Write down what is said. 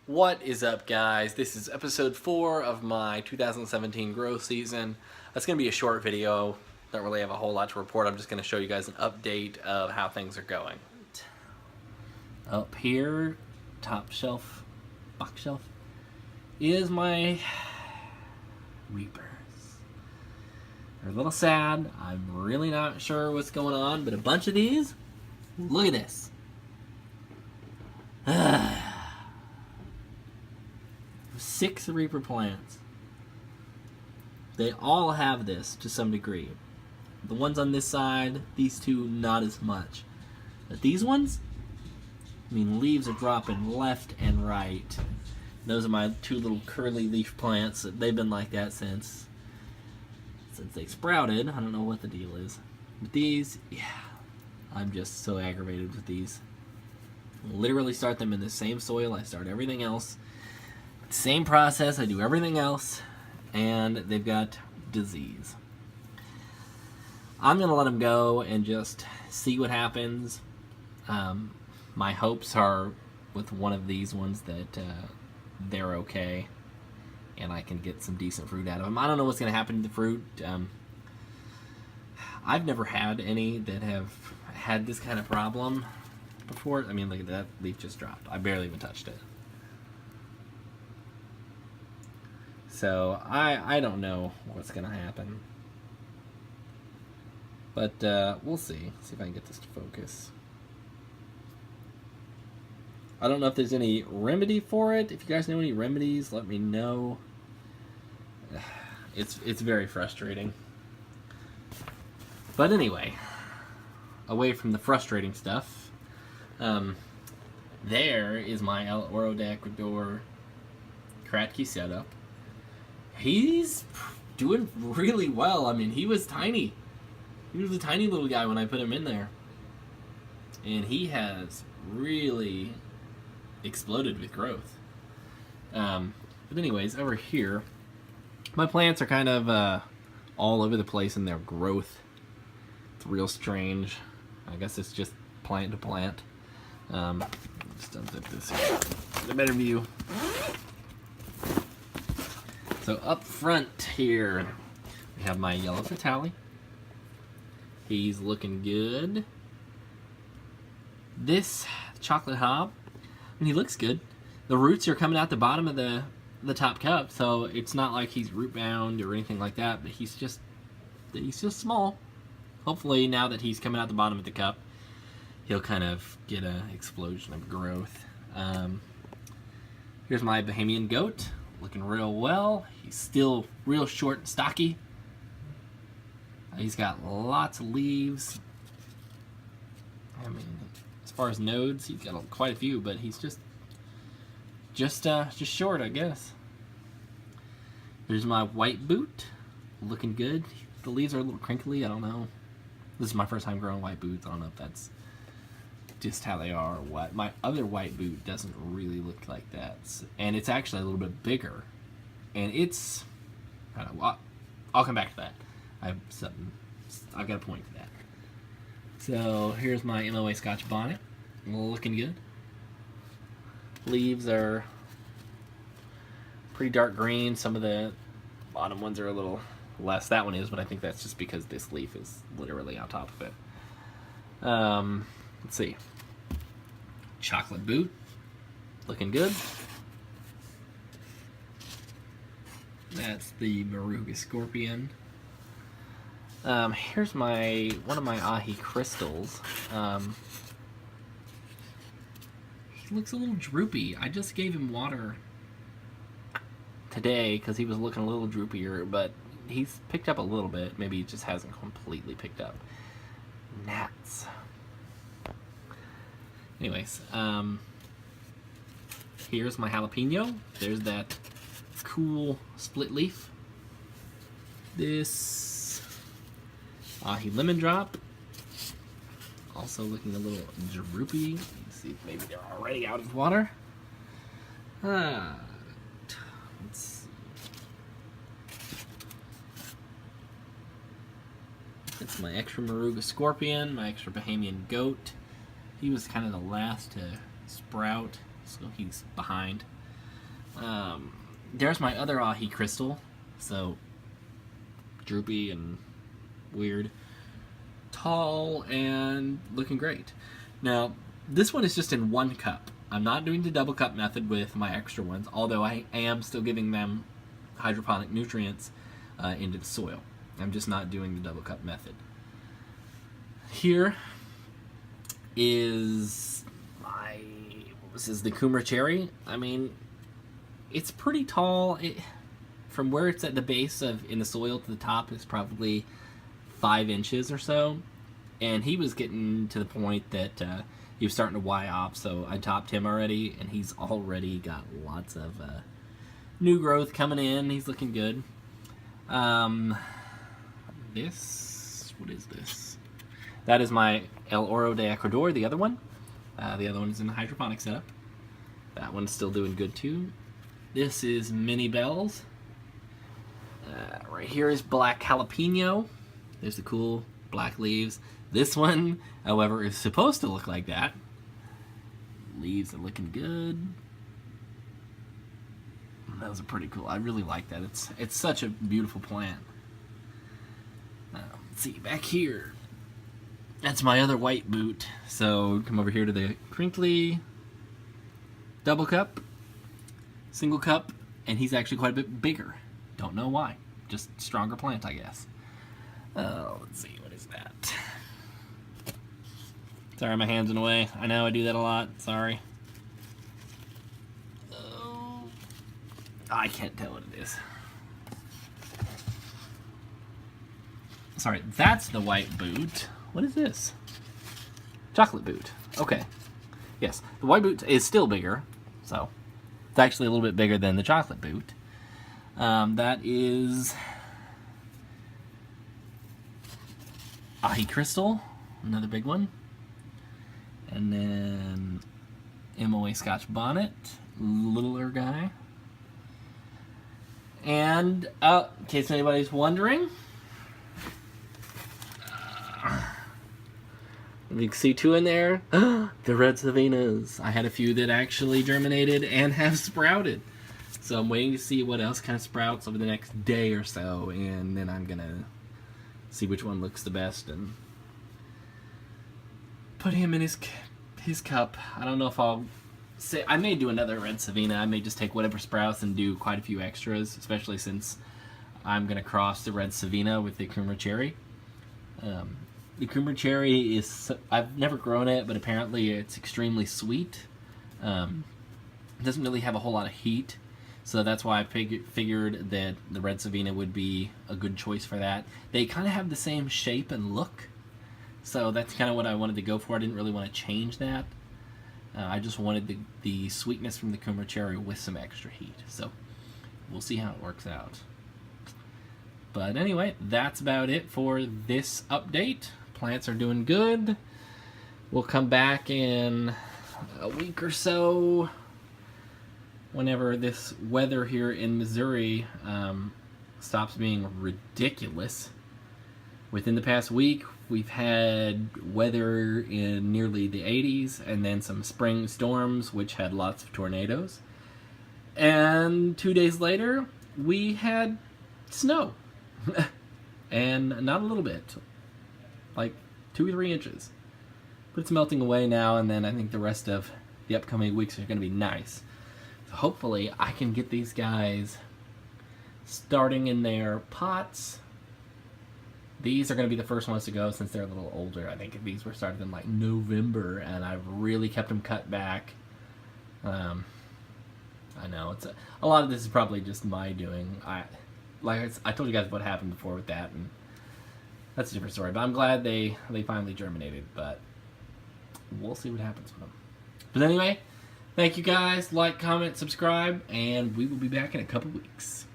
What is up, guys? This is episode 4 of my 2017 grow season. That's going to be a short video. Don't really have a whole lot to report. I'm just going to show you guys an update of how things are going. Up here, top shelf, box shelf, is my Reapers. They're a little sad. I'm really not sure what's going on, but a bunch of these, look at this. 6 Reaper plants. They all have this to some degree. The ones on this side, these two, not as much. But these ones, I mean, leaves are dropping left and right. Those are my 2 little curly leaf plants. They've been like that since they sprouted. I don't know what the deal is. But these, yeah, I'm just so aggravated with these. Literally start them in the same soil I start everything else. Same process, I do everything else, and they've got disease. I'm going to let them go and just see what happens. My hopes are with one of these ones that they're okay, and I can get some decent fruit out of them. I don't know what's going to happen to the fruit. I've never had any that have had this kind of problem before. I mean, look at that, leaf just dropped. I barely even touched it. So, I don't know what's going to happen. But, we'll see. See if I can get this to focus. I don't know if there's any remedy for it. If you guys know any remedies, let me know. It's very frustrating. But anyway, away from the frustrating stuff, there is my Oro De Ecuador Kratky setup. He's doing really well. I mean, he was tiny. He was a tiny little guy when I put him in there. And he has really exploded with growth. But anyways, over here, my plants are kind of all over the place in their growth. It's real strange. I guess it's just plant to plant. Just unzip this here. Get a better view. So up front here, we have my yellow Fatalii. He's looking good. This Chocolate Hab, I mean, he looks good. The roots are coming out the bottom of the top cup, so it's not like he's root bound or anything like that, but he's just small. Hopefully now that he's coming out the bottom of the cup, he'll kind of get an explosion of growth. Here's my Bahamian Goat. Looking real well. He's still real short and stocky. He's got lots of leaves. I mean, as far as nodes, he's got quite a few, but he's just short, I guess. Here's my white Bhut. Looking good. The leaves are a little crinkly. I don't know. This is my first time growing white Bhuts. I don't know if that's just how they are or what. My other white Bhut doesn't really look like that, and it's actually a little bit bigger, and it's, I don't know, I'll come back to that. I've got a point to that. So here's my MOA Scotch Bonnet, looking good. Leaves are pretty dark green. Some of the bottom ones are a little less. That one is, but I think that's just because this leaf is literally on top of it. Let's see. Chocolate Bhut, looking good. That's the Moruga Scorpion. Here's one of my Aji Crystals. He looks a little droopy. I just gave him water today because he was looking a little droopier, but he's picked up a little bit. Maybe he just hasn't completely picked up. Gnats. Anyways, here's my jalapeno. There's that cool split leaf. This Aji Lemon Drop. Also looking a little droopy. Let's see if maybe they're already out of water. Let's see. It's my extra Moruga Scorpion, my extra Bahamian Goat. He was kind of the last to sprout, so he's behind. There's my other Aji Cristal. So, droopy and weird. Tall and looking great. Now, this one is just in 1 cup. I'm not doing the double cup method with my extra ones, although I am still giving them hydroponic nutrients into the soil. I'm just not doing the double cup method. Here is my, this is the Kumara cherry. I mean, it's pretty tall. From where it's at the base of in the soil to the top is probably 5 inches or so, and he was getting to the point that he was starting to Y off, so I topped him already, and he's already got lots of new growth coming in. He's looking good. This, what is this? That is my El Oro De Ecuador, the other one. The other one is in the hydroponic setup. That one's still doing good too. This is Mini Bells. Right here is Black Jalapeno. There's the cool black leaves. This one, however, is supposed to look like that. Leaves are looking good. Those are pretty cool. I really like that. It's such a beautiful plant. Let's see, back here. That's my other white Bhut. So come over here to the crinkly double cup, single cup, and he's actually quite a bit bigger. Don't know why. Just stronger plant, I guess. Let's see, what is that? Sorry, my hand's in the way. I know I do that a lot. Sorry. Oh, I can't tell what it is. Sorry, that's the white Bhut. What is this? Chocolate Bhut. Okay. Yes, the white Bhut is still bigger, so it's actually a little bit bigger than the chocolate Bhut. That is Aji Cristal, another big one. And then MOA Scotch Bonnet, littler guy. And, in case anybody's wondering, you can see 2 in there. The red Savinas. I had a few that actually germinated and have sprouted. So I'm waiting to see what else kind of sprouts over the next day or so, and then I'm gonna see which one looks the best and put him in his cup. I don't know if I'll say, I may do another red Savina. I may just take whatever sprouts and do quite a few extras, especially since I'm gonna cross the red Savina with the Kumara cherry. The Kumara cherry is, I've never grown it, but apparently it's extremely sweet. It doesn't really have a whole lot of heat, so that's why I figured that the red Savina would be a good choice for that. They kind of have the same shape and look, so that's kind of what I wanted to go for. I didn't really want to change that. I just wanted the sweetness from the Kumara cherry with some extra heat, so we'll see how it works out. But anyway, that's about it for this update. Plants are doing good. We'll come back in a week or so whenever this weather here in Missouri stops being ridiculous. Within the past week, we've had weather in nearly the 80s, and then some spring storms, which had lots of tornadoes. And 2 days later, we had snow. And not a little bit. Like 2 or 3 inches. But it's melting away now, and then I think the rest of the upcoming weeks are going to be nice. So hopefully I can get these guys starting in their pots. These are going to be the first ones to go since they're a little older. I think these were started in like November, and I've really kept them cut back. I know it's a lot of this is probably just my doing. I told you guys what happened before with that, and that's a different story. But I'm glad they finally germinated, but we'll see what happens with them. But anyway, thank you guys. Like, comment, subscribe, and we will be back in a couple weeks.